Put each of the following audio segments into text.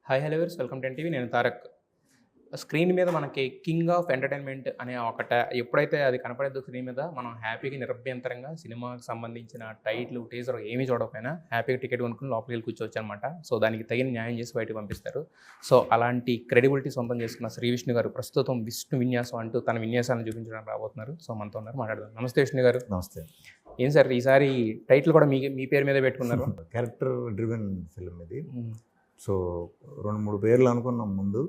Hi hello viewers, welcome to NTV. నేను Tarak. Screen మీద మనకి కింగ్ ఆఫ్ ఎంటర్టైన్మెంట్ అనే ఎప్పుడైతే అది కనపడేదో స్క్రీన్ మీద మనం హ్యాపీగా నిరభ్యంతరంగా సినిమాకి సంబంధించిన టైటిల్ టీజర్ ఏమీ చూడకపోయినా హ్యాపీగా టికెట్ కొనుక్కుని లోపలికి వెళ్ళి కూర్చోవచ్చు అనమాట. సో దానికి తగిన న్యాయం చేసి బయటకు పంపిస్తారు. సో అలాంటి క్రెడిబిలిటీ సొంతం చేసుకున్న శ్రీ విష్ణు గారు ప్రస్తుతం విష్ణు విన్యాసం అంటూ తన విన్యాసాలను చూపించడానికి రాబోతున్నారు. సో మనతో ఉన్నారు, మాట్లాడదాం. నమస్తే విష్ణు గారు. నమస్తే. ఏం సార్ ఈసారి టైటిల్ కూడా మీ పేరు మీదే పెట్టుకున్నారు? క్యారెక్టర్ డ్రివెన్ ఫిల్మ్ ఇది. సో 2-3 పేర్లు అనుకున్నాం ముందు,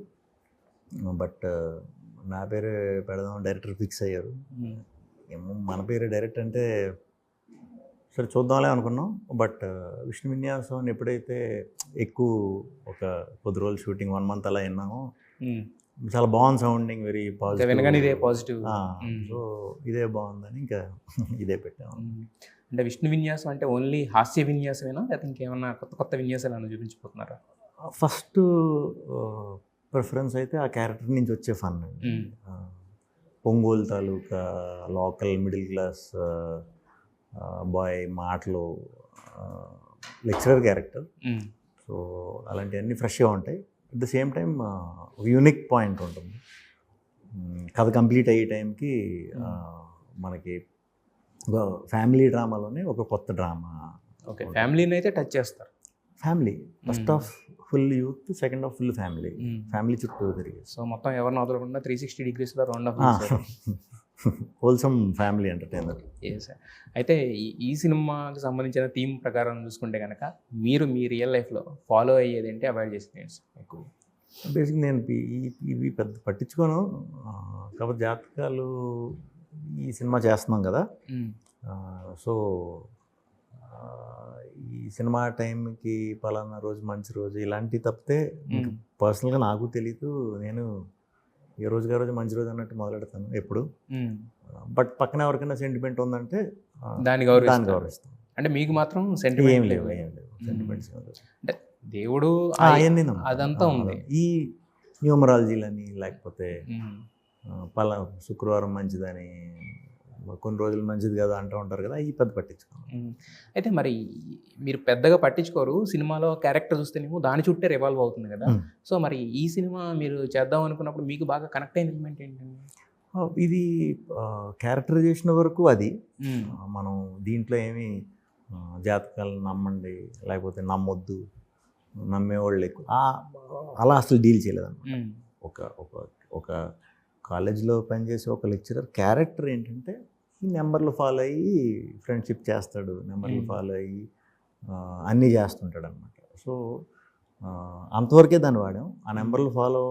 బట్ నా పేరే పెడదాం డైరెక్టర్ ఫిక్స్ అయ్యారు. ఏమో మన పేరే డైరెక్ట్ అంటే సరే చూద్దాంలే అనుకున్నాం. బట్ విష్ణు విన్యాసం అని ఎప్పుడైతే ఎక్కువ ఒక కొద్ది రోజులు షూటింగ్ 1 month అలా విన్నామో చాలా బాగుంది, సౌండింగ్ వెరీ పాజిటివ్. సో ఇదే బాగుందని ఇంకా ఇదే పెట్టాము. అంటే విష్ణు విన్యాసం అంటే ఓన్లీ హాస్య విన్యాసమేనా, లేకపోతే ఇంకేమన్నా కొత్త కొత్త విన్యాసాలను చూపించబోతున్నారా? ఫస్ట్ ప్రిఫరెన్స్ అయితే ఆ క్యారెక్టర్ నుంచి వచ్చే ఫన్ అండి. ఒంగోలు తాలూకా లోకల్ మిడిల్ క్లాస్ బాయ్ మాటలు, లెక్చరర్ క్యారెక్టర్. సో అలాంటివన్నీ ఫ్రెష్గా ఉంటాయి. అట్ ద సేమ్ టైం ఒక యూనిక్ పాయింట్ ఉంటుంది. కథ కంప్లీట్ అయ్యే టైంకి మనకి ఒక ఫ్యామిలీ డ్రామాలోనే ఒక కొత్త డ్రామా. ఓకే, ఫ్యామిలీని అయితే టచ్ చేస్తారు. Family first half full youth, second half full family. Family చుట్టూ తిరిగి సో మొత్తం ఎవరిని వదలకుండా 360 degreesలో round of wholesome family entertainer. Sir. అయితే ఈ సినిమాకి సంబంధించిన థీమ్ ప్రకారం చూసుకుంటే కనుక మీరు మీ రియల్ లైఫ్లో ఫాలో అయ్యేది ఏంటి, అవాయిడ్ చేసేది ఎక్కువ? బేసిక్ నేను ఇవి పెద్ద పట్టించుకోను. కాబట్టి జాతకాలు ఈ సినిమా చేస్తున్నాం కదా, సో ఈ సినిమా టైంకి పలానా రోజు మంచి రోజు ఇలాంటివి తప్పితే పర్సనల్గా నాకు తెలీదు. నేను ఏ రోజుగా రోజు మంచి రోజు అన్నట్టు మొదలెడతాను ఎప్పుడు. బట్ పక్కన ఎవరికైనా సెంటిమెంట్ ఉందంటే దాన్ని గౌరవిస్తాను. అంటే మీకు మాత్రం సెంటిమెంట్ ఏం లేవు సెంటిమెంట్స్. అంటే దేవుడు అదంతా ఉంది. ఈ న్యూమరాలజీలని లేకపోతే శుక్రవారం మంచిదని, కొన్ని రోజులు మంచిది కదా అంటూ ఉంటారు కదా, ఈ పెద్ద పట్టించుకోరు. అయితే మరి మీరు పెద్దగా పట్టించుకోరు, సినిమాలో క్యారెక్టర్ చూస్తేనేమో దాని చుట్టే రివాల్వ్ అవుతుంది కదా. సో మరి ఈ సినిమా మీరు చేద్దాం అనుకున్నప్పుడు మీకు బాగా కనెక్ట్ అయిన ఎలిమెంట్ ఏంటండి? ఇది క్యారెక్టరైజేషన్ వరకు అది. మనం దీంట్లో ఏమి జాతకాలు నమ్మండి లేకపోతే నమ్మొద్దు, నమ్మేవాళ్ళు ఎక్కువ అలా అసలు డీల్ చేయలేదన్నమాట. ఒక కాలేజ్లో పనిచేసే ఒక లెక్చరర్ క్యారెక్టర్ ఏంటంటే ఈ నెంబర్లు ఫాలో అయ్యి ఫ్రెండ్షిప్ చేస్తాడు, నెంబర్లు ఫాలో అయ్యి అన్నీ చేస్తుంటాడు అనమాట. సో అంతవరకే దాన్ని వాడాం. ఆ నెంబర్లు ఫాలో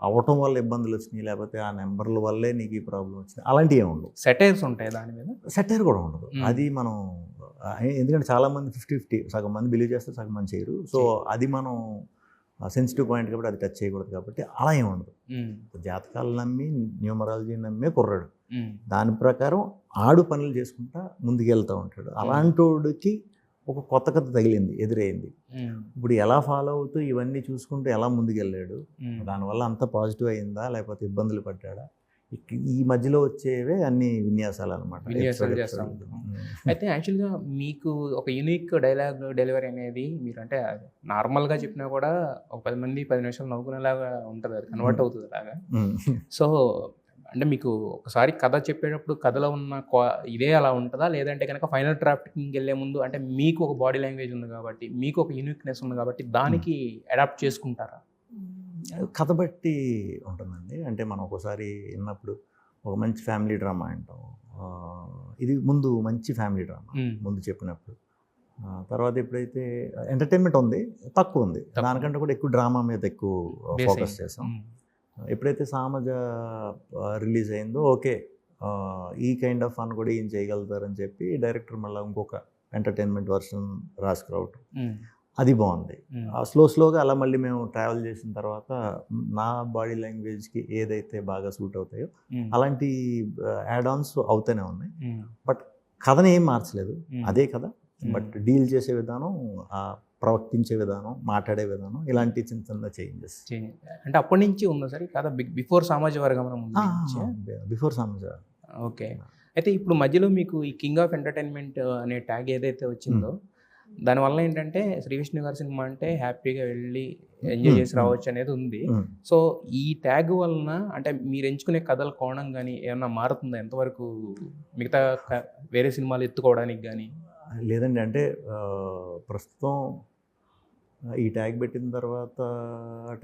అవ్వటం వల్ల ఇబ్బందులు వచ్చినాయి, లేకపోతే ఆ నెంబర్ల వల్లే నీకు ఈ ప్రాబ్లం వచ్చినాయి, అలాంటివి ఏమి ఉండవు. సెటైర్స్ ఉంటాయి దాని మీద? సెటైర్ కూడా ఉండదు. అది మనం ఎందుకంటే చాలామంది 50-50, సగం మంది బిలీవ్ చేస్తారు, సగం మంది చేయరు. సో అది మనం సెన్సిటివ్ పాయింట్ కాబట్టి అది టచ్ చేయకూడదు, కాబట్టి అలా ఏమి ఉండదు. జాతకాలు నమ్మి న్యూమరాలజీ నమ్మే కుర్రాడు, దాని ప్రకారం ఆడు పనులు చేసుకుంటా ముందుకెళ్తూ ఉంటాడు. అలాంటోడికి ఒక కొత్త కథ తగిలింది, ఎదురైంది. ఇప్పుడు ఎలా ఫాలో అవుతూ ఇవన్నీ చూసుకుంటూ ఎలా ముందుకెళ్ళాడు, దానివల్ల అంత పాజిటివ్ అయిందా లేకపోతే ఇబ్బందులు పడ్డాడా, ఈ మధ్యలో వచ్చేవే అన్ని విన్యాసాలు అనమాట. అయితే యాక్చువల్గా మీకు ఒక యూనిక్ డైలాగ్ డెలివరీ అనేది మీరు అంటే నార్మల్గా చెప్పినా కూడా ఒక 10 మంది 10 నిమిషాలు నవ్వుకునేలాగా ఉంటుంది, అది కన్వర్ట్ అవుతుంది అలాగా. సో అంటే మీకు ఒకసారి కథ చెప్పేటప్పుడు కథలో ఉన్న ఇదే అలా ఉంటుందా, లేదంటే కనుక ఫైనల్ డ్రాఫ్ట్కి వెళ్ళే ముందు అంటే మీకు ఒక బాడీ లాంగ్వేజ్ ఉంది కాబట్టి, మీకు ఒక యూనిక్నెస్ ఉంది కాబట్టి దానికి అడాప్ట్ చేసుకుంటారా? కథ బట్టి ఉంటుందండి. అంటే మనం ఒకసారి విన్నప్పుడు ఒక మంచి ఫ్యామిలీ డ్రామా అంటాం, ఇది ముందు మంచి ఫ్యామిలీ డ్రామా ముందు చెప్పినప్పుడు, తర్వాత ఎప్పుడైతే ఎంటర్టైన్మెంట్ ఉంది తక్కువ ఉంది, దానికంటే కూడా ఎక్కువ డ్రామా మీద ఎక్కువ ఫోకస్ చేసాం. ఎప్పుడైతే సామజ రిలీజ్ అయిందో ఓకే ఈ కైండ్ ఆఫ్ ఫన్ కూడా ఏం చేయగలుగుతారని చెప్పి డైరెక్టర్ మళ్ళీ ఇంకొక ఎంటర్టైన్మెంట్ వర్షన్ రాసుకురావటం, అది బాగుంది. స్లోగా అలా మళ్ళీ మేము ట్రావెల్ చేసిన తర్వాత నా బాడీ లాంగ్వేజ్కి ఏదైతే బాగా సూట్ అవుతాయో అలాంటి యాడ్ ఆన్స్ అవుతూనే ఉన్నాయి. బట్ కథని ఏం మార్చలేదు, అదే కథ. బట్ డీల్ చేసే విధానం, ప్రవర్తించే విధానం, మాట్లాడే విధానం, ఇలాంటి చిన్న చిన్న చేంజెస్. అంటే అప్పటి నుంచి ఉందా సరే కథ బిఫోర్ సామాజిక వర్గం? బిఫోర్ సామాజిక. ఓకే. అయితే ఇప్పుడు మధ్యలో మీకు ఈ కింగ్ ఆఫ్ ఎంటర్టైన్మెంట్ అనే ట్యాగ్ ఏదైతే వచ్చిందో దానివల్ల ఏంటంటే శ్రీ విష్ణు గారి సినిమా అంటే హ్యాపీగా వెళ్ళి ఎంజాయ్ చేసి రావచ్చు అనేది ఉంది. సో ఈ ట్యాగ్ వలన అంటే మీరు ఎంచుకునే కథల కోణం కానీ ఏమన్నా మారుతుందా ఎంతవరకు మిగతా వేరే సినిమాలు ఎత్తుకోవడానికి కానీ? లేదండి, అంటే ప్రస్తుతం ఈ ట్యాగ్ పెట్టిన తర్వాత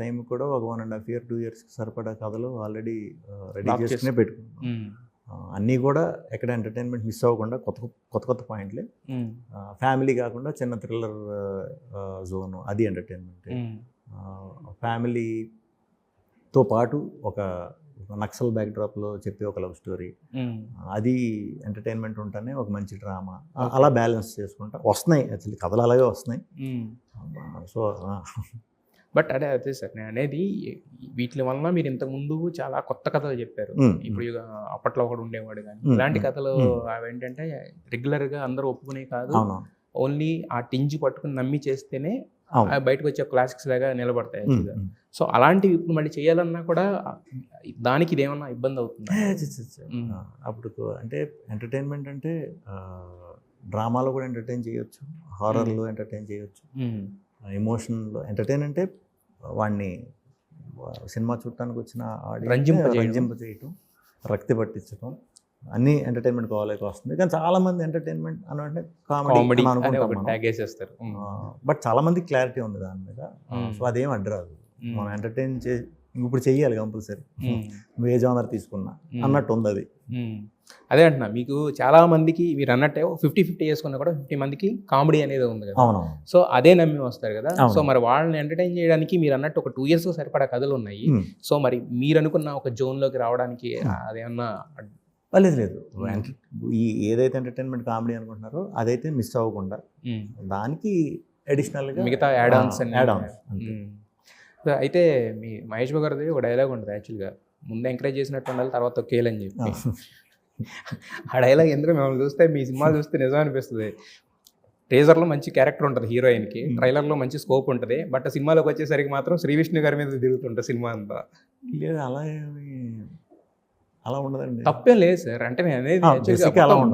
టైం కూడా ఒక 1.5 year 2 years సరిపడా కథలు ఆల్రెడీ రెడీ చేసుకునే పెట్టుకున్నాం. అన్నీ కూడా ఎక్కడ ఎంటర్టైన్మెంట్ మిస్ అవ్వకుండా కొత్త పాయింట్లే. ఫ్యామిలీ కాకుండా చిన్న థ్రిల్లర్ జోన్, అది ఎంటర్టైన్మెంట్. ఫ్యామిలీతో పాటు ఒక నక్సల్ బ్యాక్డ్రాప్లో చెప్పే ఒక లవ్ స్టోరీ, అది ఎంటర్టైన్మెంట్ ఉంటేనే ఒక మంచి డ్రామా, అలా బ్యాలెన్స్ చేసుకుంటా వస్తున్నాయి. యాక్చువల్లీ కథలు అలాగే వస్తున్నాయి. సో బట్ అదే సార్ నేను అనేది, వీటి వలన మీరు ఇంతకుముందు చాలా కొత్త కథలు చెప్పారు. ఇప్పుడు అప్పట్లో ఒకడు ఉండేవాడు కానీ ఇలాంటి కథలు అవి ఏంటంటే రెగ్యులర్గా అందరూ ఒప్పుకునే కాదు, ఓన్లీ ఆ టింజ్ పట్టుకుని నమ్మి చేస్తేనే బయటకు వచ్చే క్లాసిక్స్ లాగా నిలబడతాయి. సో అలాంటివి ఇప్పుడు మళ్ళీ చేయాలన్నా కూడా దానికి ఇదేమన్నా ఇబ్బంది అవుతుంది? అప్పుడు అంటే ఎంటర్టైన్మెంట్ అంటే డ్రామాలో కూడా ఎంటర్టైన్ చేయొచ్చు, హారర్లో ఎంటర్టైన్ చేయొచ్చు, ఎమోషన్లో ఎంటర్టైన్ అంటే వాడిని సినిమా చూడటానికి వచ్చిన రంజింప చేయటం, రక్తి పట్టించడం, అన్ని ఎంటర్టైన్మెంట్ కావాలకి వస్తుంది. కానీ చాలామంది ఎంటర్టైన్మెంట్ అని అంటే కామెడీ అనుకుంటాం, బట్ చాలామంది క్లారిటీ ఉంది దాని మీద. సో అదేం అడ్డరాదు, మనం ఎంటర్టైన్ ఇప్పుడు చెయ్యాలి కంపల్సరీ, ఏ జానర్ తీసుకున్నా అన్నట్టు ఉంది అది. అదే అంటున్నా, మీకు చాలా మందికి మీరు అన్నట్టే 50-50 చేసుకున్నా కూడా 50 మందికి కామెడీ అనేది ఉంది కదా. అవునవును. సో అదే నమ్మి వస్తారు కదా. సో మరి వాళ్ళని ఎంటర్టైన్ చేయడానికి మీరు అన్నట్టు ఒక 2 years సరిపడా కథలు ఉన్నాయి. సో మరి మీరు అనుకున్న ఒక జోన్లోకి రావడానికి అదేమన్నా? లేదు, ఏదైతే ఎంటర్టైన్మెంట్ కామెడీ అనుకుంటున్నారో అదైతే మిస్ అవ్వకుండా దానికి అడిషనల్గా మిగతా యాడ్ ఆన్స్. అయితే మీ మహేష్ బాబు గారిది ఒక డైలాగ్ ఉంటుంది యాక్చువల్గా, ముందు ఎంకరేజ్ చేసినట్టు ఉండాలి, తర్వాత కేలని చెప్పి. ఆ డైలాగ్ ఎందుకు మిమ్మల్ని చూస్తే, మీ సినిమాలు చూస్తే నిజం అనిపిస్తుంది. ట్రేజర్లో మంచి క్యారెక్టర్ ఉంటుంది హీరోయిన్కి, ట్రైలర్లో మంచి స్కోప్ ఉంటుంది, బట్ సినిమాలోకి వచ్చేసరికి మాత్రం శ్రీ విష్ణు గారి మీద తిరుగుతుంటుంది సినిమా అంతా. లేదు, అలా ఉండదండి. తప్పేం లేదు సార్, అంటే నేను అనేది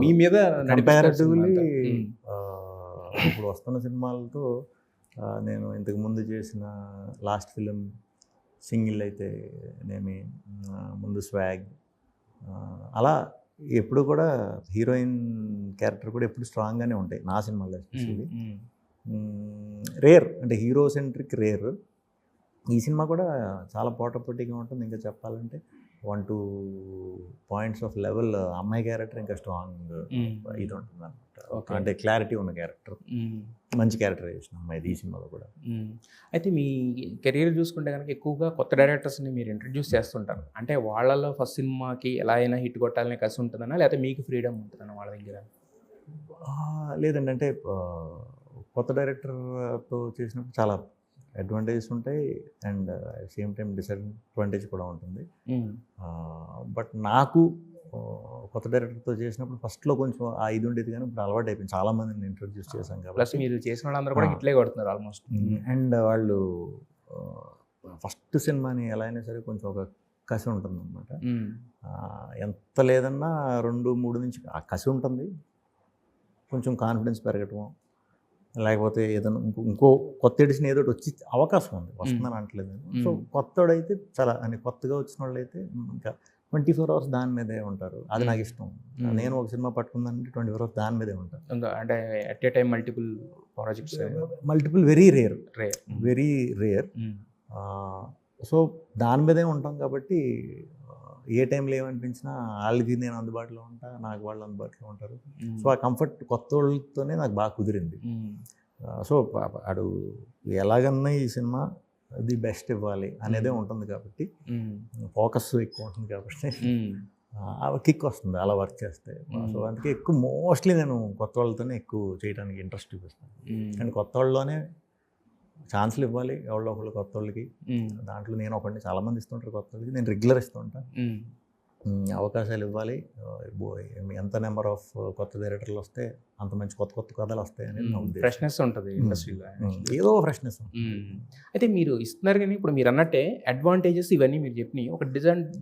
మీ మీద కంపారిటివ్లీ ఇప్పుడు వస్తున్న సినిమాలతో నేను ఇంతకు ముందు చేసిన లాస్ట్ ఫిలిం సింగిల్ అయితే నేమి, ముందు స్వాగ్, అలా ఎప్పుడు కూడా హీరోయిన్ క్యారెక్టర్ కూడా ఎప్పుడు స్ట్రాంగ్గానే ఉంటాయి నా సినిమాలో. ఎస్పెషల్లీ రేర్ అంటే హీరో సెంట్రిక్ రేర్. ఈ సినిమా కూడా చాలా పోటాపోటీగా ఉంటుంది. ఇంకా చెప్పాలంటే 1-2 points ఆఫ్ లెవెల్ అమ్మాయి క్యారెక్టర్ ఇంకా స్ట్రాంగ్ ఇది ఉంటుంది అనమాట. అంటే క్లారిటీ ఉన్న క్యారెక్టర్, మంచి క్యారెక్టరైజేషన్ అమ్మాయి ఈ సినిమాలో కూడా. అయితే మీ కెరీర్ చూసుకుంటే కనుక ఎక్కువగా కొత్త డైరెక్టర్స్ని మీరు ఇంట్రడ్యూస్ చేస్తుంటారు. అంటే వాళ్ళలో ఫస్ట్ సినిమాకి ఎలా అయినా హిట్ కొట్టాలనే కసి ఉంటుందన్నా, లేకపోతే మీకు ఫ్రీడమ్ ఉంటుందన్న వాళ్ళ దగ్గర? లేదండి, అంటే కొత్త డైరెక్టర్తో చేసినప్పుడు చాలా అడ్వాంటేజెస్ ఉంటాయి అండ్ సేమ్ టైం డిసడ్వాంటేజ్ కూడా ఉంటుంది. బట్ నాకు కొత్త డైరెక్టర్తో చేసినప్పుడు ఫస్ట్లో కొంచెం ఆ ఇది ఉండేది, కానీ ఇప్పుడు అలవాటు అయిపోయింది. చాలా మందిని ఇంట్రొడ్యూస్ చేశాం కాబట్టి. ప్లస్ మీరు చేసిన వాళ్ళందరూ కూడా హిట్లే కొడుతున్నారు ఆల్మోస్ట్. అండ్ వాళ్ళు ఫస్ట్ సినిమాని ఎలా అయినా సరే కొంచెం ఒక కసి ఉంటుంది అనమాట. ఎంత లేదన్నా 2-3 నుంచి ఆ కసి ఉంటుంది. కొంచెం కాన్ఫిడెన్స్ పెరగటం, లేకపోతే ఏదైనా ఇంకో కొత్త ఎడిషన్ ఏదో వచ్చి అవకాశం ఉంది, వస్తుందని అంటలేదు నేను. సో కొత్తోడైతే చాలా అని కొత్తగా వచ్చిన వాళ్ళు అయితే ఇంకా 24 hours దాని మీదే ఉంటారు. అది నాకు ఇష్టం. నేను ఒక సినిమా పట్టుకుందంటే 24 hours దాని మీదే ఉంటాను. అంటే at a time multiple projects, very rare. So దాని మీదే ఉంటాం కాబట్టి ఏ టైంలో ఏమనిపించినా వాళ్ళకి నేను అందుబాటులో ఉంటా, నాకు వాళ్ళు అందుబాటులో ఉంటారు. సో ఆ కంఫర్ట్ కొత్త వాళ్ళతోనే నాకు బాగా కుదిరింది. సో అడు ఎలాగన్నా ఈ సినిమా ది బెస్ట్ ఇవ్వాలి అనేదే ఉంటుంది కాబట్టి, ఫోకస్ ఎక్కువ ఉంటుంది కాబట్టి కిక్ వస్తుంది అలా వర్క్ చేస్తే. సో అందుకే ఎక్కువ మోస్ట్లీ నేను కొత్త వాళ్ళతోనే ఎక్కువ చేయడానికి ఇంట్రెస్ట్ చూపిస్తాను. అండ్ కొత్త వాళ్ళలోనే ఛాన్స్లు ఇవ్వాలి ఎవరో ఒకళ్ళు కొత్త వాళ్ళకి. దాంట్లో నేను ఒకటి చాలామంది ఇస్తుంటారు కొత్త వాళ్ళకి, నేను రెగ్యులర్ ఇస్తూ ఉంటాను. అవకాశాలు ఇవ్వాలి. ఎంత నెంబర్ ఆఫ్ కొత్త డైరెక్టర్లు వస్తే అంత మంచి కొత్త కొత్త కథలు వస్తాయి అనేది నా ఉద్దేశం. ఫ్రెష్నెస్ ఉంటుంది ఇండస్ట్రీలో. ఏదో ఫ్రెష్నెస్. అయితే మీరు ఇస్తున్నారు కానీ ఇప్పుడు మీరు అన్నట్టే అడ్వాంటేజెస్ ఇవన్నీ మీరు చెప్పినాయి. ఒక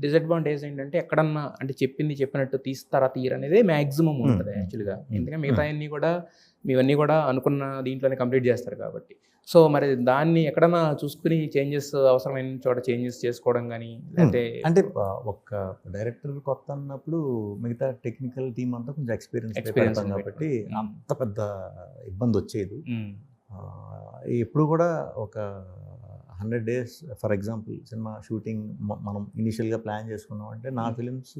డిసడ్వాంటేజ్ ఏంటంటే ఎక్కడన్నా అంటే చెప్పినట్టు తీస్తారా తీరనేదే మ్యాక్సిమం ఉంటుంది యాక్చువల్గా. ఎందుకంటే మిగతా ఇవన్నీ కూడా అనుకున్న దీంట్లోనే కంప్లీట్ చేస్తారు కాబట్టి. సో మరి దాన్ని ఎక్కడన్నా చూసుకుని చేంజెస్ అవసరమైన చోట చేంజెస్ చేసుకోవడం కానీ లేకపోతే అంటే ఒక డైరెక్టర్ కొత్త అన్నప్పుడు మిగతా టెక్నికల్ టీమ్ అంతా కొంచెం ఎక్స్పీరియన్స్ కాబట్టి అంత పెద్ద ఇబ్బంది వచ్చేది. ఎప్పుడు కూడా ఒక 100 days for example cinema shooting మనం ఇనిషియల్గా ప్లాన్ చేసుకున్నాం అంటే నా ఫిలిమ్స్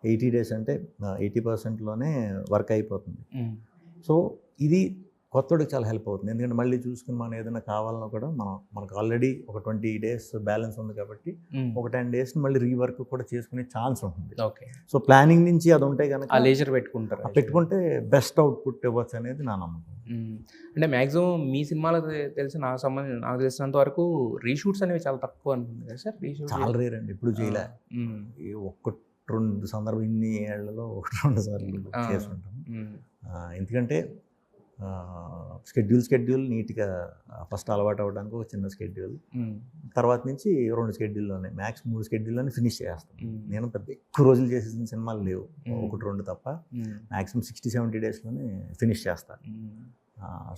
80 days అంటే 80%లోనే వర్క్ అయిపోతుంది. సో ఇది కొత్తోడికి చాలా హెల్ప్ అవుతుంది. ఎందుకంటే మళ్ళీ చూసుకుని మనం ఏదైనా కావాలన్నా కూడా మనకు ఆల్రెడీ ఒక 20 days బ్యాలెన్స్ ఉంది కాబట్టి ఒక 10 days మళ్ళీ రీవర్క్ కూడా చేసుకునే ఛాన్స్ ఉంటుంది. ఓకే. సో ప్లానింగ్ నుంచి అది ఉంటే కనుక లేజర్ పెట్టుకుంటే బెస్ట్ అవుట్పుట్ ఇవ్వచ్చు అనేది నా నమ్మకం. అంటే మ్యాక్సిమం మీ సినిమాలో నాకు తెలిసినంత వరకు రీషూట్స్ అనేవి చాలా తక్కువ అనుకుంది కదా సార్? రీషూట్ చాలా రేర్ అండి, ఇప్పుడు చేయలే. 1-2 సందర్భం ఇన్ని ఏళ్లలో 1-2 సార్లు చేసుకుంటాం. ఎందుకంటే షెడ్యూల్ నీట్గా ఫస్ట్ అలవాటు అవ్వడానికి ఒక చిన్న షెడ్యూల్, తర్వాత నుంచి 2 షెడ్యూల్లోనే మ్యాక్స్ 3 షెడ్యూల్లోనే ఫినిష్ చేస్తాను. నేను పెద్ద ఎక్కువ రోజులు చేసేసిన సినిమాలు లేవు, 1-2 తప్ప. మ్యాక్సిమం 60-70 daysలోనే ఫినిష్ చేస్తాను.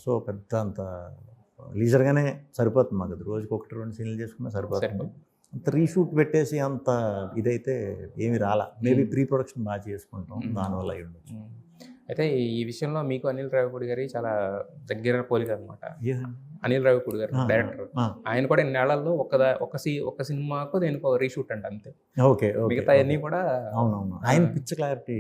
సో పెద్ద అంత లీజర్గానే సరిపోతుంది మాకు. అది రోజుకి 1-2 సీన్లు చేసుకున్నా సరిపోతుంది. అంత రీషూట్ పెట్టేసి అంత ఇదైతే ఏమి రాలా. మేబీ ప్రీ ప్రొడక్షన్ బాగా చేసుకుంటాం, దానివల్ల అయి ఉండొచ్చు. అయితే ఈ విషయంలో మీకు అనిల్ రావిపూడి గారి చాలా దగ్గర పోలిక అనమాట. అనిల్ రావిపూడి గారు డైరెక్టర్, ఆయన కూడా ఇన్నేళ్లలో ఒక సినిమాకు దేనికి రీషూట్ అంట అంతే. ఓకే. మిగతా అన్నీ కూడా అవునవును. ఆయన పిక్చర్ క్లారిటీ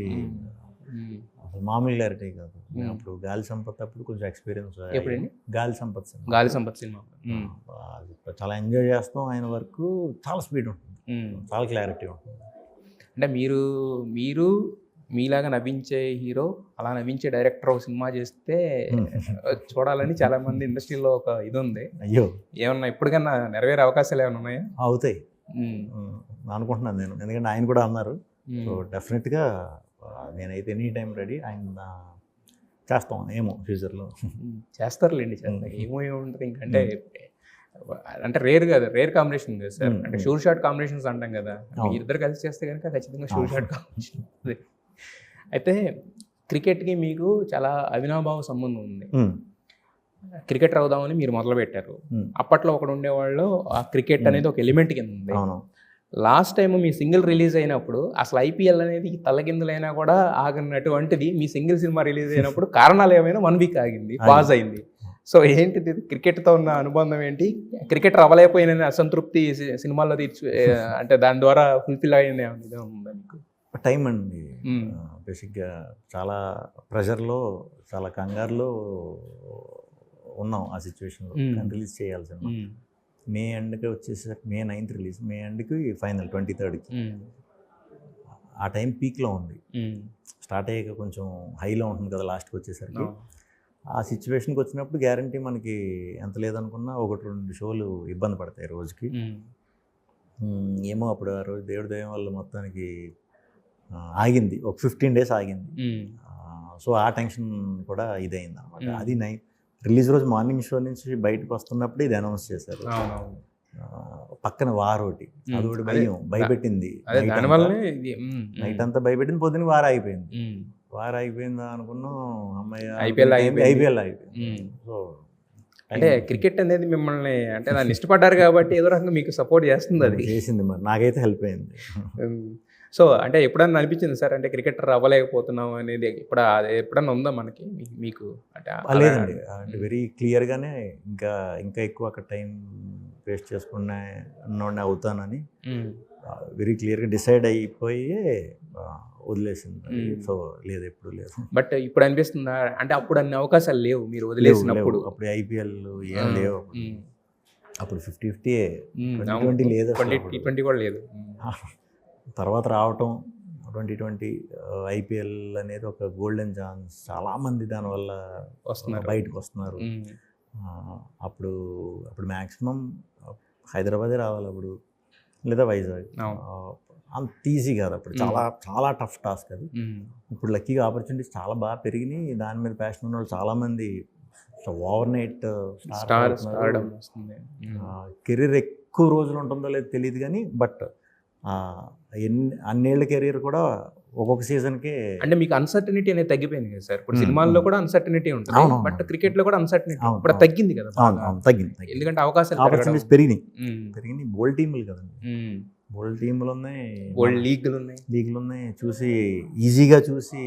అసలు మామూలు క్లారిటీ కాదు. అప్పుడు గాలి సంపత్ అప్పుడు కొంచెం ఎక్స్పీరియన్స్. ఎప్పుడండి? గాలి సంపత్ సినిమా చాలా ఎంజాయ్ చేస్తాం. ఆయన వరకు చాలా స్పీడ్ ఉంటుంది, చాలా క్లారిటీ ఉంటుంది. అంటే మీరు మీలాగా నవ్వించే హీరో, అలా నవ్వించే డైరెక్టర్ ఒక సినిమా చేస్తే చూడాలని చాలా మంది ఇండస్ట్రీలో ఒక ఇది ఉంది. అయ్యో, ఏమన్నా ఇప్పటికన్నా నెరవేరే అవకాశాలు ఏమైనా ఉన్నాయా? అవుతాయి అనుకుంటున్నాను నేను, ఎందుకంటే ఆయన కూడా అన్నారు. సో డెఫినెట్గా నేనైతే ఎనీ టైం రెడీ. ఆయన చేస్తాం ఏమో ఫ్యూచర్లో చేస్తారులేండి. ఏముంటుంది ఇంకంటే అంటే రేర్ కాంబినేషన్ కదా సార్. అంటే షూర్ షాట్ కాంబినేషన్స్ అంటాం కదా, ఇద్దరు కలిసి చేస్తే కనుక ఖచ్చితంగా షూర్ షాట్ కాంబినేషన్. అయితే క్రికెట్కి మీకు చాలా అవినాభావ సంబంధం ఉంది. క్రికెటర్ అవుదామని మీరు మొదలుపెట్టారు. అప్పట్లో ఒకడు ఉండేవాళ్ళు ఆ క్రికెట్ అనేది ఒక ఎలిమెంట్ కింద ఉంది. లాస్ట్ టైం మీ సింగిల్ రిలీజ్ అయినప్పుడు అసలు IPL అనేది తలకిందులైనా కూడా ఆగినటువంటిది మీ సింగిల్ సినిమా రిలీజ్ అయినప్పుడు కారణాలు ఏమైనా 1 week ఆగింది, పాజ్ అయింది. సో ఏంటిది క్రికెట్తో ఉన్న అనుబంధం ఏంటి? క్రికెటర్ అవ్వలేకపోయిన అసంతృప్తి సినిమాల్లో అంటే దాని ద్వారా ఫుల్ఫిల్ అయిన ఉందా మీకు? టైం అండి. బేసిక్గా చాలా ప్రెషర్లో, చాలా కంగారులో ఉన్నాం ఆ సిచ్యువేషన్లో. రిలీజ్ చేయాలి సినిమా. మే ఎండ్కి వచ్చేసరికి May 9th రిలీజ్, May ఎండ్కి ఫైనల్ 23rd. ఆ టైం పీక్లో ఉంది. స్టార్ట్ అయ్యాక కొంచెం హైలో ఉంటుంది కదా లాస్ట్కి వచ్చేసరికి. ఆ సిచ్యువేషన్కి వచ్చినప్పుడు గ్యారంటీ మనకి ఎంత లేదనుకున్నా 1-2 షోలు ఇబ్బంది పడతాయి రోజుకి. ఏమో అప్పుడు ఆ రోజు దేవుడి దయం వల్ల మొత్తానికి ఆగింది, ఒక 15 days ఆగింది. సో ఆ టెన్షన్ కూడా ఇదైంది అనమాట. అది రిలీజ్ రోజు మార్నింగ్ షో నుంచి బయటకు వస్తున్నప్పుడు ఇది అనౌన్స్ చేశారు. పక్కన వార్ ఒకటి, అది ఒకటి భయపెట్టింది. నైట్ అంతా భయపెట్టింది, పొద్దున్న వార్ అయిపోయిందా అనుకున్నాం. అమ్మాయి ఐపీఎల్ అయిపోయింది. సో అంటే క్రికెట్ అనేది మిమ్మల్ని అంటే దాన్ని ఇష్టపడ్డారు కాబట్టి ఏదో రకంగా మీకు సపోర్ట్ చేస్తుంది. అది చేసింది, మరి నాకైతే హెల్ప్ అయింది. సో అంటే ఎప్పుడన్నా అనిపించింది సార్ అంటే క్రికెటర్ అవ్వలేకపోతున్నాం అనేది ఎప్పుడన్నా ఉందా మనకి మీకు? అంటే లేదండి, అంటే వెరీ క్లియర్గానే ఇంకా ఎక్కువ అక్కడ టైం వేస్ట్ చేసుకునే అవుతానని వెరీ క్లియర్గా డిసైడ్ అయిపోయి వదిలేసింది. సో లేదు, ఎప్పుడు లేదు. బట్ ఇప్పుడు అనిపిస్తుందా అంటే అప్పుడు అన్ని అవకాశాలు లేవు మీరు వదిలేసినప్పుడు? అప్పుడు IPL ఏం లేవు, అప్పుడు 50-50 2020 లేదు, 2020 కూడా లేదు. తర్వాత రావటం 2020 IPL అనేది ఒక గోల్డెన్ ఛాన్స్. చాలామంది దానివల్ల బయటకు వస్తున్నారు. అప్పుడు మ్యాక్సిమం హైదరాబాదే రావాలి అప్పుడు, లేదా వైజాగ్. అంత ఈజీ కాదు అప్పుడు, చాలా చాలా టఫ్ టాస్క్ అది. ఇప్పుడు లక్కీగా ఆపర్చునిటీస్ చాలా బాగా పెరిగినాయి, దాని మీద ప్యాషన్ ఉన్న వాళ్ళు చాలామంది ఓవర్ నైట్ కెరీర్ ఎక్కువ రోజులు ఉంటుందో లేదో తెలియదు కానీ, బట్ అన్నేళ్ల కెరీర్ కూడా ఒక్కొక్క సీజన్కి అంటే మీకు అన్సర్టనిటీ అనేది తగ్గిపోయింది కదా సార్. ఇప్పుడు సినిమాల్లో కూడా అన్సర్టనిటీ ఉంటుంది, బట్ క్రికెట్ లో కూడా అన్సర్టనిటీ ఇప్పుడు తగ్గింది కదా. తగ్గింది, ఎందుకంటే అవకాశాలు ఆపర్చునిటీస్ పెరిగినాయి. బోల్డ్ టీములు కదండి, బోల్డ్ టీములు ఉన్నాయి, బోల్డ్ లీగ్లు ఉన్నాయి, చూసి ఈజీగా చూసి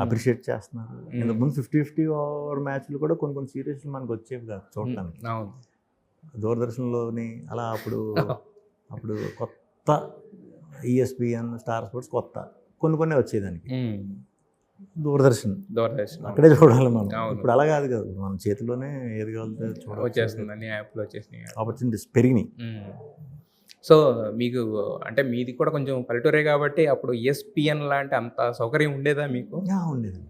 అప్రిషియేట్ చేస్తున్నారు. ఇంతకుముందు 50-50 ఓవర్ మ్యాచ్లు కూడా కొన్ని సీరియస్లు మనకు వచ్చేవి కాదు చూడటానికి దూరదర్శన్లోని. అలా అప్పుడు కొత్త ESPN, స్టార్ స్పోర్ట్స్ కొత్త కొన్ని వచ్చేదానికి. దూరదర్శన్ అక్కడే చూడాలి మనం. ఇప్పుడు అలా కాదు కదా, మన చేతిలోనే ఏది కావాలంటే వచ్చేస్తుంది, అన్ని యాప్లు వచ్చేసినాయి, ఆపర్చునిటీస్ పెరిగినాయి. సో మీకు అంటే మీది కూడా కొంచెం పల్లెటూరే కాబట్టి అప్పుడు ESPN లాంటి అంత సౌకర్యం ఉండేదా మీకు? ఉండేది.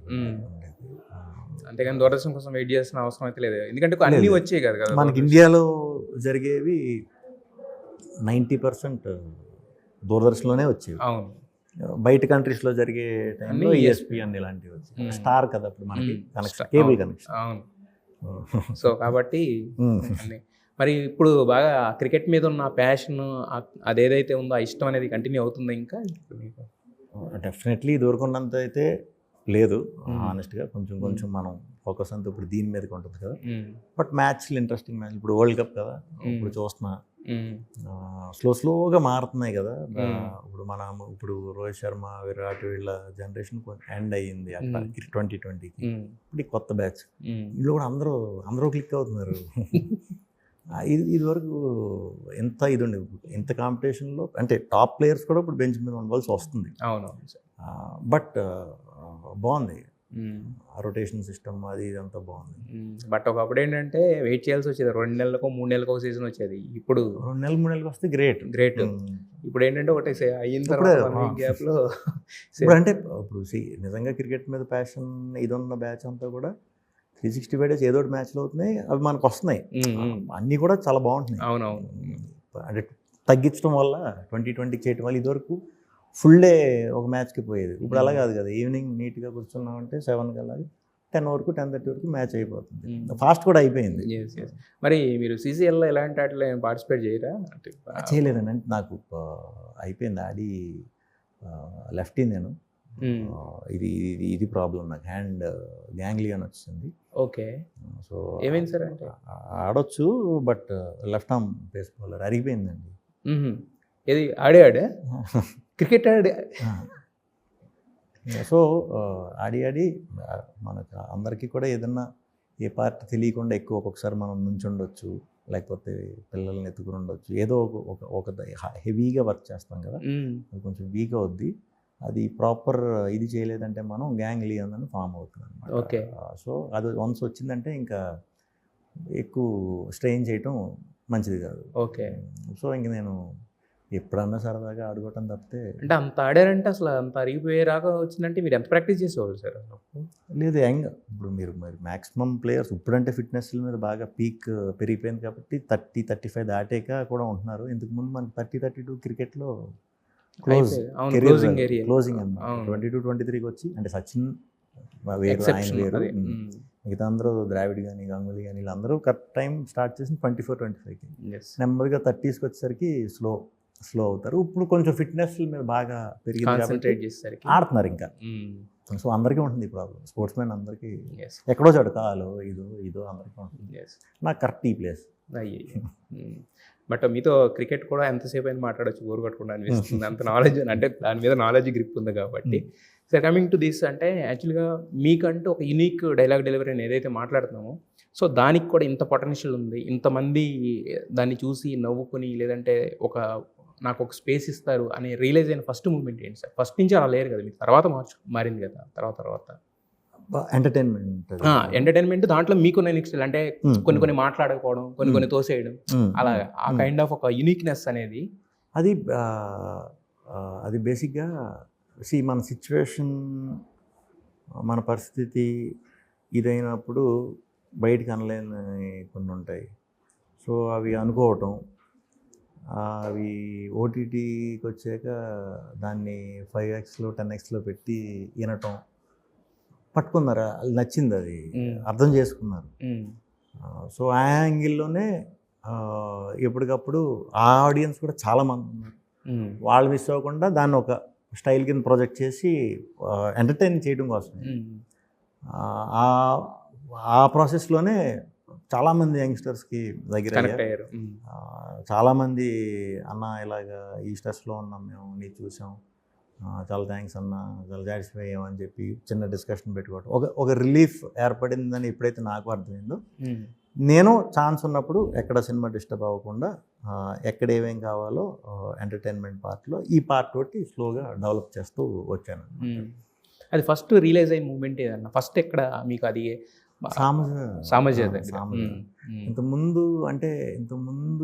అంతేగాని దూరదర్శన్ కోసం వెయిట్ చేసిన అవసరం అయితే లేదు, ఎందుకంటే అన్నీ వచ్చాయి కదా. మనకి ఇండియాలో జరిగేవి 90% దూరదర్శన్లోనే వచ్చేవి. అవును, బయట కంట్రీస్లో జరిగే టైంలో ESPN ఇలాంటివి వచ్చాయి. స్టార్ కదా అప్పుడు మనకి కనెక్షన్, కేబుల్ కనెక్షన్. అవును. సో కాబట్టి మరి ఇప్పుడు బాగా క్రికెట్ మీద ఉన్న ప్యాషన్ అదేదైతే ఉందో ఆ ఇష్టం అనేది కంటిన్యూ అవుతుందా ఇంకా? డెఫినెట్లీ దూరకున్నంత అయితే లేదు, ఆనెస్ట్గా. కొంచెం మనం ఫోకస్ అంతా ఇప్పుడు దీని మీదకి ఉంటుంది కదా. బట్ మ్యాచ్లు ఇంట్రెస్టింగ్ మ్యాచ్, ఇప్పుడు వరల్డ్ కప్ కదా, ఇప్పుడు చూస్తున్నా స్లోగా మారుతున్నాయి కదా. ఇప్పుడు రోహిత్ శర్మ, విరాట్ వీళ్ళ జనరేషన్ ఎండ్ అయ్యింది అట్లా 2020కి. ఇప్పుడు కొత్త బ్యాచ్, ఇందులో కూడా అందరూ క్లిక్ అవుతున్నారు. ఇది వరకు ఎంత ఇది ఉండేది, ఇంత కాంపిటీషన్లో అంటే టాప్ ప్లేయర్స్ కూడా ఇప్పుడు బెంచ్ మీద ఉండవలసి వస్తుంది. బట్ బాగుంది రొటేషన్ సిస్టమ్, అది ఇదంతా బాగుంది. బట్ ఒకప్పుడు ఏంటంటే వెయిట్ చేయాల్సి వచ్చేది, 2 నెలలకో 3 నెలలకో సీజన్ వచ్చేది. ఇప్పుడు 2 నెలలు 3 నెలలకు వస్తే గ్రేట్. ఇప్పుడు ఏంటంటే ఒకటే అయిన తర్వాత గ్యాప్లో ఇప్పుడు అంటే ఇప్పుడు నిజంగా క్రికెట్ మీద ప్యాషన్ ఇది ఉన్న బ్యాచ్ అంతా కూడా 365 days ఏదో ఒకటి మ్యాచ్లు అవుతున్నాయి, అవి మనకు వస్తున్నాయి, అన్నీ కూడా చాలా బాగుంటున్నాయి. అవునవును. అంటే తగ్గించడం వల్ల 2020కి చేయటం వల్ల ఇదివరకు ఫుల్ డే ఒక మ్యాచ్కి పోయేది, ఇప్పుడు అలా కాదు కదా. ఈవినింగ్ నీట్గా కూర్చున్నామంటే 7 కల్లా 10 వరకు 10:30 వరకు మ్యాచ్ అయిపోతుంది, ఫాస్ట్ కూడా అయిపోయింది. మరి మీరు CCLలో ఎలాంటి వాటిలో పార్టిసిపేట్ చేయరా? చేయలేదండి, అంటే నాకు అయిపోయింది ఆడి లెఫ్టీ నేను. ఇది ప్రాబ్లం, నాకు హ్యాండ్ గ్యాంగ్లియన్ వచ్చింది. ఓకే, సో ఏమైంది సార్? అంటే ఆడొచ్చు, but left arm pace bowler అరిగిపోయిందండి. ఇది ఆడే క్రికెట్ ఆడే. సో ఆడి మనకు అందరికీ కూడా ఏదన్నా ఏ పార్ట్ తెలియకుండా ఎక్కువ ఒక్కొక్కసారి మనం నుంచుండొచ్చు, లేకపోతే పిల్లల్ని ఎత్తుకుని ఉండొచ్చు, ఏదో ఒక హెవీగా వర్క్ చేస్తాం కదా, అది కొంచెం వీక్ అవుద్ది. అది ప్రాపర్ ఇది చేయలేదంటే మనం గ్యాంగ్లియన్ అని ఫామ్ అవుతుంది అనమాట. ఓకే, సో అది వన్స్ వచ్చిందంటే ఇంకా ఎక్కువ స్ట్రెయిన్ చేయటం మంచిది కాదు. ఓకే, సో ఇంక నేను ఎప్పుడన్నా సరదాగా ఆడుకోవటం తప్పితే. అంటే అంత ఆడారంటే అసలు అంత అరిగిపోయేరాగా వచ్చిందంటే మీరు ఎంత ప్రాక్టీస్ చేసేవాళ్ళు సార్? లేదు, ఇప్పుడు మీరు మ్యాక్సిమం ప్లేయర్స్ ఇప్పుడంటే ఫిట్నెస్ మీద బాగా పీక్ పెరిగిపోయింది కాబట్టి 30-35 దాటాక కూడా ఉంటున్నారు. ఇంతకుముందు మనకి 30-32 క్రికెట్లో క్లోజింగ్ అన్నమాట. 22-23కి వచ్చి, అంటే సచిన్ వేరు, ఆయన వేరు, మిగతా అందరూ ద్రావిడ్ కానీ గంగూలీ కానీ వీళ్ళందరూ కరెక్ట్ టైం స్టార్ట్ చేసిన 24-25కి. నెమ్మదిగా 30స్కి వచ్చేసరికి స్లో అవుతారు. ఇప్పుడు కొంచెం ఫిట్నెస్ మీద బాగా పెరిగింది కాబట్టి ఆడుతున్నారు ఇంకా. సో అందరికీ ఉంటుంది ఈ ప్రాబ్లం, స్పోర్ట్స్ మ్యాన్ అందరికీ ఎక్కడో చోట కాలో ఇదో అందరికీ ఉంటుంది. నాకు కరెక్ట్ ఈ ప్లేస్. బట్ మీతో క్రికెట్ కూడా ఎంతసేపు అయినా మాట్లాడచ్చు, బోర్ కొట్టకుండా అనిపిస్తుంది, అంత నాలెడ్జ్, అంటే దాని మీద నాలెడ్జ్ గ్రిప్ ఉంది కాబట్టి. సో కమింగ్ టు దిస్, అంటే యాక్చువల్గా మీకంటూ ఒక యూనిక్ డైలాగ్ డెలివరీ అని ఏదైతే మాట్లాడుతున్నామో, సో దానికి కూడా ఇంత పొటెన్షియల్ ఉంది, ఇంతమంది దాన్ని చూసి నవ్వుకుని, లేదంటే నాకు ఒక స్పేస్ ఇస్తారు అని రియలైజ్ అయిన ఫస్ట్ మూమెంట్ ఏంటి సార్? ఫస్ట్ నుంచి అలా లేరు కదా, మీకు తర్వాత మారింది కదా తర్వాత ఎంటర్టైన్మెంట్ దాంట్లో మీకున్న నెక్స్ట్ అంటే కొన్ని మాట్లాడకపోవడం, కొన్ని తోసేయడం, అలాగా ఆ కైండ్ ఆఫ్ ఒక యూనిక్నెస్ అనేది. అది బేసిక్గా మన సిచ్యువేషన్, మన పరిస్థితి ఇదైనప్పుడు బయటికి అనలేని కొన్ని ఉంటాయి. సో అవి అనుకోవటం, అవి ఓటీటీకి వచ్చాక దాన్ని 5xలో 10xలో పెట్టి వినటం పట్టుకున్నారు, అది నచ్చింది, అది అర్థం చేసుకున్నారు. సో ఆ యాంగిల్లోనే ఎప్పటికప్పుడు ఆ ఆడియన్స్ కూడా చాలామంది ఉన్నారు, వాళ్ళు మిస్ అవ్వకుండా దాన్ని ఒక స్టైల్ కింద ప్రొజెక్ట్ చేసి ఎంటర్టైన్ చేయడం కోసం. ఆ ప్రాసెస్లోనే చాలామంది యంగ్స్టర్స్కి దగ్గర అయ్యారు. చాలామంది అన్న ఇలాగా ఈ స్ట్రెస్లో ఉన్నాం మేము, నీకు చూసాం, చాలా థ్యాంక్స్ అన్న, చాలా సాటిస్ఫై అయ్యామని చెప్పి చిన్న డిస్కషన్ పెట్టుకోవడం, ఒక రిలీఫ్ ఏర్పడిందని ఎప్పుడైతే నాకు అర్థమైందో, నేను ఛాన్స్ ఉన్నప్పుడు ఎక్కడ సినిమా డిస్టర్బ్ అవ్వకుండా ఎక్కడ ఏమేం కావాలో ఎంటర్టైన్మెంట్ పార్ట్లో ఈ పార్ట్ ఒకటి స్లోగా డెవలప్ చేస్తూ వచ్చాను. అది ఫస్ట్ రియలైజ్ అయిన మూమెంట్ ఏదన్నా, ఫస్ట్ ఎక్కడ మీకు అది సామజ. ఇంతకుముందు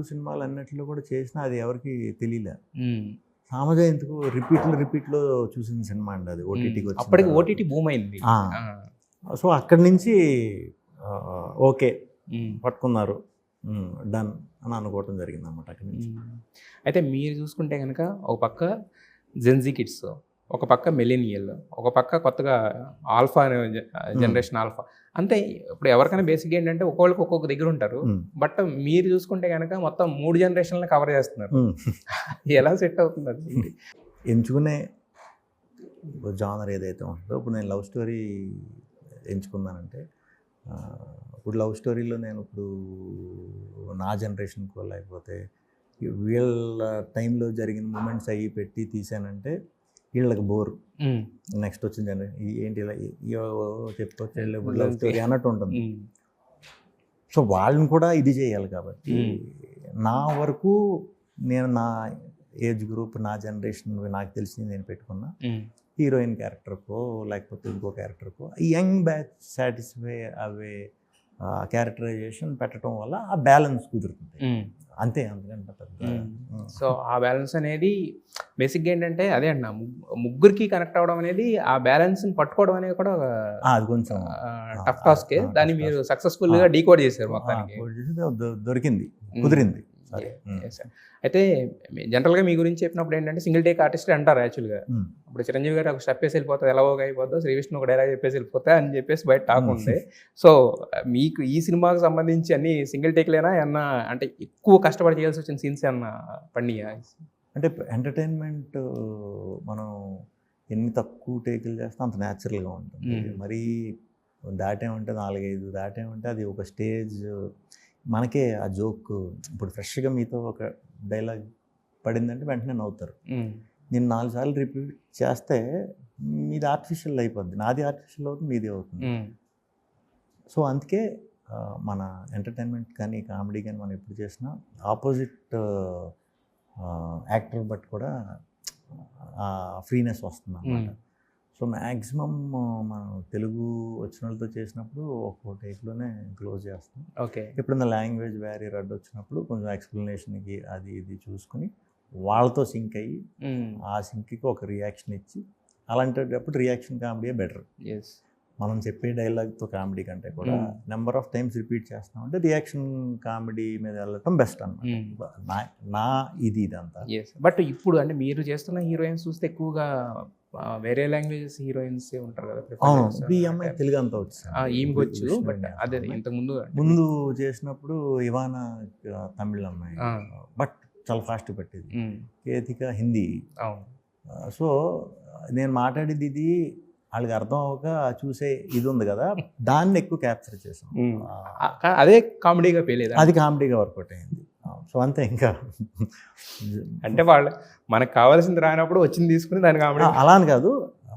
సినిమాలు అన్నిట్లో కూడా చేసినా అది ఎవరికి తెలియలే. సామజ ఎందుకు రిపీట్లో చూసిన సినిమా అండి అది, ఓటీటీకి వచ్చి అప్పటికి ఓటీటీ బూమ్ అయింది. సో అక్కడి నుంచి ఓకే పట్టుకున్నారు, డన్ అని అనుకోవటం జరిగింది అన్నమాట అక్కడి నుంచి. అయితే మీరు చూసుకుంటే కనుక ఒక పక్క జెన్జీ కిడ్స్, ఒక పక్క మిలీనియల్, ఒక పక్క కొత్తగా ఆల్ఫా జనరేషన్ ఆల్ఫా. అంతే, ఇప్పుడు ఎవరికైనా బేసిక్ ఏంటంటే ఒక్కొక్కరికి ఒక్కొక్క దగ్గర ఉంటారు. బట్ మీరు చూసుకుంటే కనుక మొత్తం 3 జనరేషన్లను కవర్ చేస్తున్నారు. ఎలా సెట్ అవుతుంది అది? ఎంచుకునే జానర్ ఏదైతే ఉంటుందో, ఇప్పుడు నేను లవ్ స్టోరీ ఎంచుకున్నానంటే, ఇప్పుడు లవ్ స్టోరీలో నేను ఇప్పుడు నా జనరేషన్కో లేకపోతే వీళ్ళ టైంలో జరిగిన మూమెంట్స్ అవి పెట్టి తీసానంటే వీళ్ళకి బోర్. నెక్స్ట్ వచ్చిన జనరేషన్ ఏంటి ఇలా చెప్పుకోవచ్చు లవ్ స్టోరీ అన్నట్టు ఉంటుంది. సో వాళ్ళని కూడా ఇది చేయాలి. కాబట్టి నా వరకు నేను నా ఏజ్ గ్రూప్, నా జనరేషన్, నాకు తెలిసింది నేను పెట్టుకున్నా. హీరోయిన్ క్యారెక్టర్కో లేకపోతే ఇంకో క్యారెక్టర్కో యంగ్ బ్యాచ్ సాటిస్ఫై అవే క్యారెక్టరైజేషన్ పెట్టడం వల్ల ఆ బ్యాలెన్స్ కుదురుతుంది. అంతే, అందుకంటే పెద్ద. సో ఆ బ్యాలెన్స్ అనేది బేసిక్గా ఏంటంటే అదే అన్న, ముగ్గురికి కనెక్ట్ అవ్వడం అనేది, ఆ బ్యాలెన్స్ని పట్టుకోవడం అనేది కూడా అది కొంచెం టఫ్ టాస్కే. దాన్ని మీరు సక్సెస్ఫుల్గా డీకోడ్ చేశారు, మొత్తానికి దొరికింది, కుదిరింది. అయితే జనరల్గా మీ గురించి చెప్పినప్పుడు ఏంటంటే సింగిల్ టేక్ ఆర్టిస్ట్ అంటారు యాక్చువల్గా. ఇప్పుడు చిరంజీవి గారు ఒక స్టెప్ వేసి వెళ్ళిపోతుంది, ఎలాగోగా అయిపోద్దో, శ్రీవిష్ణు ఒక డైలాగ్ చెప్పేసి వెళ్ళిపోతా అని చెప్పేసి బయట టాక్ ఉండే. సో మీకు ఈ సినిమాకి సంబంధించి అన్ని సింగిల్ టేక్లేనా ఏమన్నా, అంటే ఎక్కువ కష్టపడి చేయాల్సి వచ్చిన సీన్స్ ఏమన్నా పండియా? అంటే ఎంటర్టైన్మెంట్ మనం ఎన్ని తక్కువ టేకులు చేస్తే అంత న్యాచురల్గా ఉంటుంది. మరీ దాటేమంటే 4-5 దాటేమంటే అది ఒక స్టేజ్ మనకే ఆ జోక్. ఇప్పుడు ఫ్రెష్గా మీతో ఒక డైలాగ్ పడిందంటే వెంటనే నవ్వుతారు. నేను 4 సార్లు రిపీట్ చేస్తే మీది ఆర్టిఫిషియల్ అయిపోద్ది, నాది ఆర్టిఫిషియల్ అవుతుంది, మీది అవుతుంది. సో అందుకే మన ఎంటర్టైన్మెంట్ కానీ కామెడీ కానీ మనం ఎప్పుడు చేసినా ఆపోజిట్ యాక్టర్ బట్టి కూడా ఫ్రీనెస్ వస్తుంది అన్నమాట. సో మ్యాక్సిమం మనం తెలుగు వచ్చిన వాళ్ళతో చేసినప్పుడు ఒక్కో టేక్లోనే క్లోజ్ చేస్తాం. ఓకే, ఎప్పుడన్నా లాంగ్వేజ్ వేరే అడ్డు వచ్చినప్పుడు కొంచెం ఎక్స్ప్లెనేషన్కి అది ఇది చూసుకుని వాళ్ళతో సింక్ అయ్యి ఆ సింక్కి ఒక రియాక్షన్ ఇచ్చి, అలాంటప్పుడు రియాక్షన్ కామెడీ బెటర్. మనం చెప్పే డైలాగ్తో కామెడీ కంటే కూడా నెంబర్ ఆఫ్ టైమ్స్ రిపీట్ చేస్తామంటే రియాక్షన్ కామెడీ మీద వెళ్ళటం బెస్ట్ అన్నమాట. నా ఇదంతా. బట్ ఇప్పుడు అంటే మీరు చేస్తున్న హీరోయిన్స్ చూస్తే ఎక్కువగా వేరే లాంగ్వేజెస్ హీరోయిన్స్ ఉంటారు కదా. అవును, ఈ అమ్మాయి తెలుగు అంతా వచ్చు. బట్ అదే ముందు చేసినప్పుడు ఇవానా తమిళ అమ్మాయి, బట్ చాలా ఫాస్ట్ పెట్టేది. కేతిక హిందీ. సో నేను మాట్లాడేది ఇది వాళ్ళకి అర్థం అవ్వక చూసే ఇది ఉంది కదా, దాన్ని ఎక్కువ క్యాప్చర్ చేసాం. అదే కామెడీగా పేలేదు, అది కామెడీగా వర్కౌట్ అయింది. సో అంతే. ఇంకా అంటే వాళ్ళు మనకు కావాల్సింది రానప్పుడు వచ్చింది తీసుకుని దాని కామెడీ అలా అని కాదు,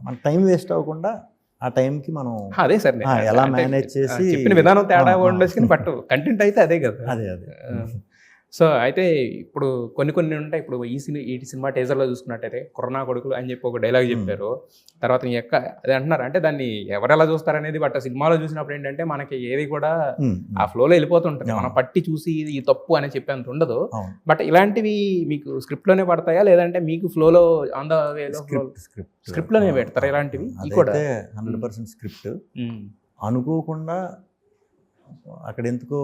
మన టైం వేస్ట్ అవ్వకుండా ఆ టైంకి మనం అదే సార్ ఎలా మేనేజ్ చేసి చెప్పిన విధానం తేడా ఉండొచ్చు, బట్ కంటెంట్ అయితే అదే కదా. అదే. సో అయితే ఇప్పుడు కొన్ని ఉంటాయి. ఇప్పుడు ఈ సినిమా టేజర్లో చూసుకున్నట్టయితే కరోనా కొడుకులు అని చెప్పి ఒక డైలాగ్ చెప్పారు. తర్వాత అదే అంటున్నారు, అంటే దాన్ని ఎవరెలా చూస్తారనేది. బట్ సినిమాలో చూసినప్పుడు ఏంటంటే మనకి ఏది కూడా ఆ ఫ్లోలో వెళ్ళిపోతుంటుంది, మనం పట్టి చూసి ఇది తప్పు అని చెప్పేంత ఉండదు. బట్ ఇలాంటివి మీకు స్క్రిప్ట్లోనే పడతాయా, లేదంటే మీకు ఫ్లోలో ఆన్ ద వేలో స్క్రిప్ట్లోనే పెడతారా ఇలాంటివి? కూడా 100% స్క్రిప్ట్. అనుకోకుండా అక్కడ ఎందుకో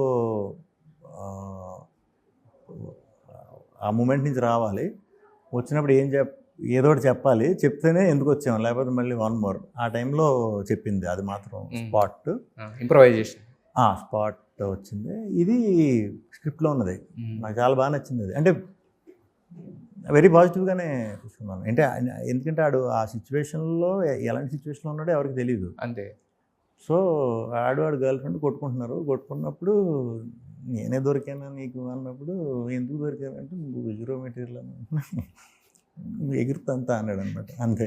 ఆ మూమెంట్ నుంచి రావాలి, వచ్చినప్పుడు ఏదో ఒకటి చెప్పాలి, చెప్తేనే ఎందుకు వచ్చాము, లేకపోతే మళ్ళీ వన్ మోర్ ఆ టైంలో చెప్పింది. అది మాత్రం స్పాట్ ఇంప్రొవైజేషన్ స్పాట్ వచ్చింది. ఇది స్క్రిప్ట్లో ఉన్నది. నాకు చాలా బాగా నచ్చింది అది. అంటే వెరీ పాజిటివ్గానే చూసుకున్నాను. అంటే ఎందుకంటే ఆ సిచ్యువేషన్లో ఎలాంటి సిచ్యువేషన్లో ఉన్నాడో ఎవరికి తెలియదు అంతే. సో వాడు గర్ల్ ఫ్రెండ్ కొట్టుకున్నప్పుడు నేనే దొరికానా నీకు అన్నప్పుడు, ఎందుకు దొరికానంటే నువ్వు హీరో మెటీరియల్ అని నువ్వు ఎగురుతంతా అన్నాడు అనమాట. అంతే.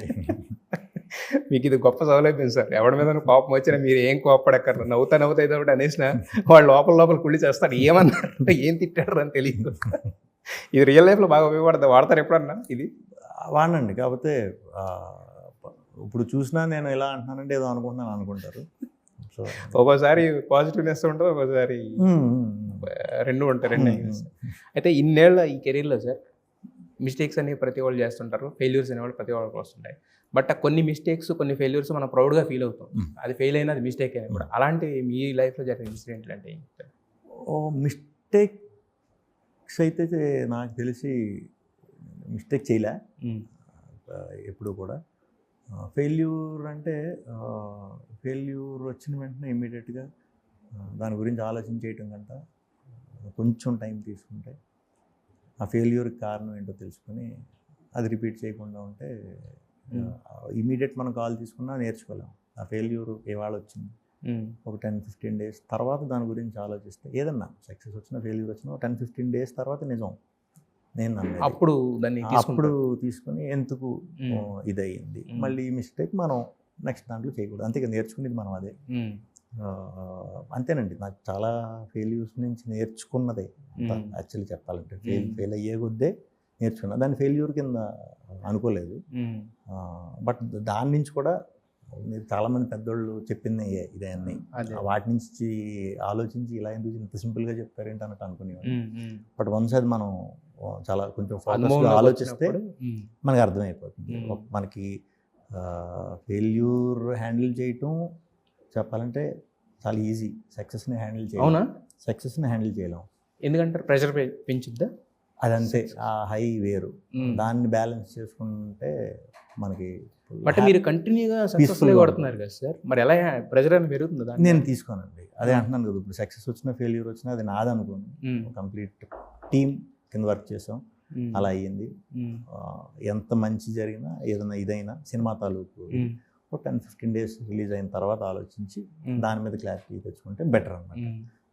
మీకు ఇది గొప్ప సవాల్ అయిపోయింది సార్. ఎవరి మీద కోపం వచ్చినా మీరు ఏం కోపడక్కర్లేదు, నవ్వుతా ఏదో ఒకటి అనేసిన వాళ్ళు లోపల కుళ్ళి చేస్తారు. ఏమన్నారు, ఏం తిట్టారు అని తెలియదు. ఇది రియల్ లైఫ్లో బాగా ఉపయోగపడుతుంది. వాడతారు ఎప్పుడన్నా ఇది? వాడండి. కాకపోతే ఇప్పుడు చూసినా నేను ఎలా అంటున్నానంటే ఏదో అనుకుంటారు. సో ఒక్కోసారి పాజిటివ్నెస్ ఉంటుంది, ఒక్కోసారి రెండు ఉంటాయి. అయితే ఇన్నేళ్ళ ఈ కెరీర్లో సార్ మిస్టేక్స్ అనేవి ప్రతి వాళ్ళు చేస్తుంటారు, ఫెయిల్యూర్స్ అనేవాళ్ళు ప్రతి వాళ్ళకి వస్తుంటాయి. బట్ కొన్ని మిస్టేక్స్, కొన్ని ఫెయిల్యూర్స్ మనం ప్రౌడ్గా ఫీల్ అవుతాం. అది ఫెయిల్ అయినా అది మిస్టేక్ అయినా కూడా. అలాంటి మీ లైఫ్లో జరిగిన ఇన్సిడెంట్లు అంటే మిస్టేక్స్ అయితే నాకు తెలిసి మిస్టేక్ చేయలే ఎప్పుడు కూడా. ఫెయిల్యూర్ అంటే ఫెయిల్యూర్ వచ్చిన వెంటనే ఇమ్మీడియట్గా దాని గురించి ఆలోచించేయటం కంట కొంచెం టైం తీసుకుంటే ఆ ఫెయిల్యూర్కి కారణం ఏంటో తెలుసుకొని అది రిపీట్ చేయకుండా ఉంటే ఇమీడియట్ మనం కాల్ తీసుకున్నా నేర్చుకోలేం. ఆ ఫెయిల్యూర్ ఇవాళ వచ్చింది, ఒక 10-15 డేస్ తర్వాత దాని గురించి ఆలోచిస్తే ఏదన్నా సక్సెస్ వచ్చినా ఫెయిల్యూర్ వచ్చినా 10-15 డేస్ తర్వాత నిజం నేను నమ్మేది. అప్పుడు తీసుకొని ఎందుకు ఇదయ్యింది, మళ్ళీ ఈ మిస్టేక్ మనం నెక్స్ట్ దాంట్లో చేయకూడదు. అంతే నేర్చుకునేది మనం అదే. అంతేనండి. నాకు చాలా ఫెయిల్యూర్స్ నుంచి నేర్చుకున్నదే యాక్చువల్లీ చెప్పాలంటే. ఫెయిల్ అయ్యే కొద్దే నేర్చుకున్నా. దాన్ని ఫెయిల్యూర్ కింద అనుకోలేదు. బట్ దాని నుంచి కూడా మీరు చాలామంది పెద్దోళ్ళు చెప్పింది ఇదే అన్నీ, వాటి నుంచి ఆలోచించి ఇలా ఎందుకు ఇంత సింపుల్గా చెప్తారేంటి అన్నట్టు అనుకునేవాడు. బట్ వన్స్ అది మనం చాలా కొంచెం ఫోకస్గా ఆలోచిస్తే మనకు అర్థమైపోతుంది. మనకి ఫెయిల్యూర్ హ్యాండిల్ చేయటం చెప్పాలంటే చాలా ఈజీ. సక్సెస్ని హ్యాండిల్ చేయలేం. ఎందుకంటే ప్రెషర్ పెంచుద్దా? అదంతే. ఆ హై వేరు, దాన్ని బ్యాలెన్స్ చేసుకుంటే మనకి. బట్ మీరు కంటిన్యూగా సక్సెస్ఫుల్గా కొడుతున్నారు కదా సార్, మరి ఎలా ప్రెషర్ అని పెరుగుతుంది? నేను తీసుకోనండి. అదే అంటున్నాను కదా, ఇప్పుడు సక్సెస్ వచ్చినా ఫెయిల్యూర్ వచ్చినా అది నాది అనుకోను. కంప్లీట్ టీమ్ కింద వర్క్ చేసాం, అలా అయ్యింది. ఎంత మంచి జరిగినా ఏదైనా ఇదైనా సినిమా తాలూకు ఒక 10-15 డేస్ రిలీజ్ అయిన తర్వాత ఆలోచించి దాని మీద క్లారిటీ తెచ్చుకుంటే బెటర్ అన్నమాట.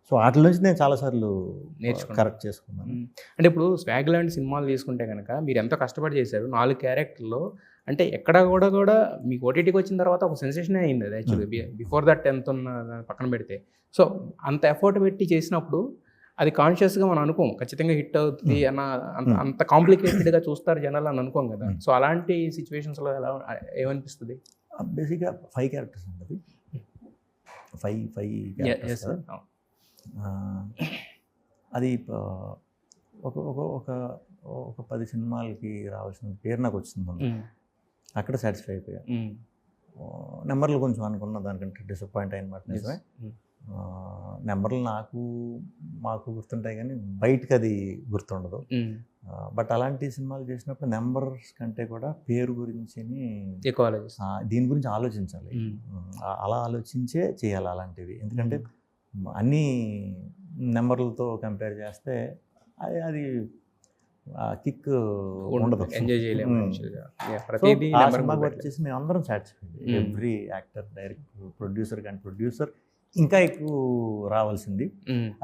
సో వాటి నుంచి నేను చాలాసార్లు కరెక్ట్ చేసుకున్నాను. అంటే ఇప్పుడు స్వాగ్ లాంటి సినిమాలు తీసుకుంటే కనుక మీరు ఎంతో కష్టపడి చేశారు. 4 క్యారెక్టర్లో అంటే ఎక్కడ కూడా మీకు ఓటీటీకి వచ్చిన తర్వాత ఒక సెన్సేషన్ అయింది అది యాక్చువల్లీ. బిఫోర్ దట్ ఎంత ఉన్న పక్కన పెడితే, సో అంత ఎఫర్ట్ పెట్టి చేసినప్పుడు అది కాన్షియస్గా మనం అనుకోం ఖచ్చితంగా హిట్ అవుతుంది అన్న, అంత కాంప్లికేటెడ్గా చూస్తారు జనాలు అని అనుకోం కదా. సో అలాంటి సిచ్యువేషన్స్లో ఎలా ఏమనిపిస్తుంది? బేసిక్గా 5 క్యారెక్టర్స్ ఉంటుంది. 5 క్యారెక్టర్స్. అది ఒక 10 సినిమాలకి రావాల్సిన పేరు నాకు వచ్చింది. అక్కడ సాటిస్ఫై అయిపోయా. నెంబర్లు కొంచెం అనుకున్న దానికంటే డిసప్పాయింట్ అయినమాట నిజమే. నెంబర్లు మాకు గుర్తుంటాయి కానీ బయటకు అది గుర్తుండదు. బట్ అలాంటి సినిమాలు చేసినప్పుడు నెంబర్స్ కంటే కూడా పేరు గురించి దీని గురించి ఆలోచించాలి. అలా ఆలోచించే చేయాలి అలాంటివి. ఎందుకంటే అన్నీ నెంబర్లతో కంపేర్ చేస్తే అది కిక్ ఉండదు, ఎంజాయ్ చేయలేము. వర్క్ చేసి మేము అందరం satisfied. Every actor, director, producer ఇంకా ఎక్కువ రావాల్సింది,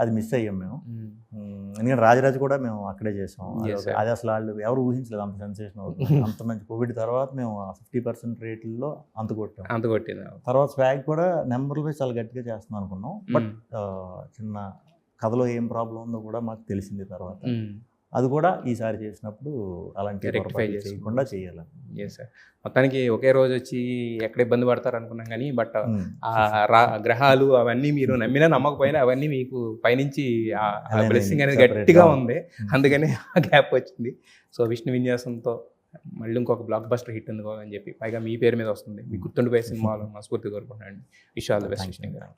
అది మిస్ అయ్యాం మేము. ఎందుకంటే రాజరాజు కూడా మేము అక్కడే చేసాం. అది అసలు వాళ్ళు ఎవరు ఊహించలేదు అంత సెన్సేషన్ అవుతుంది. అంత మంచి కోవిడ్ తర్వాత మేము 50% రేట్లలో అంత కొట్టాం. తర్వాత స్వాగ్ కూడా నెంబర్లు వేసి చాలా గట్టిగా చేస్తున్నాం అనుకున్నాం. బట్ చిన్న కథలో ఏం ప్రాబ్లం ఉందో కూడా మాకు తెలిసింది తర్వాత. అది కూడా ఈసారి చేసినప్పుడు అలాంటి చేయకుండా చేయాలి. సార్ మొత్తానికి ఒకే రోజు వచ్చి ఎక్కడ ఇబ్బంది పడతారు అనుకున్నాం కానీ, బట్ గ్రహాలు అవన్నీ మీరు నమ్మినా నమ్మకపోయినా అవన్నీ మీకు పైనుంచి బ్లెస్సింగ్ అనేది గట్టిగా ఉంది, అందుకనే ఆ గ్యాప్ వచ్చింది. సో విష్ణు విన్యాసంతో మళ్ళీ ఇంకొక బ్లాక్ బస్టర్ హిట్ ఉంది అని చెప్పి, పైగా మీ పేరు మీద వస్తుంది, మీకు గుర్తుండిపోయే సినిమాలు మనస్ఫూర్తి కోరుకుంటున్నాను. Wish all the best Vishnu గారు.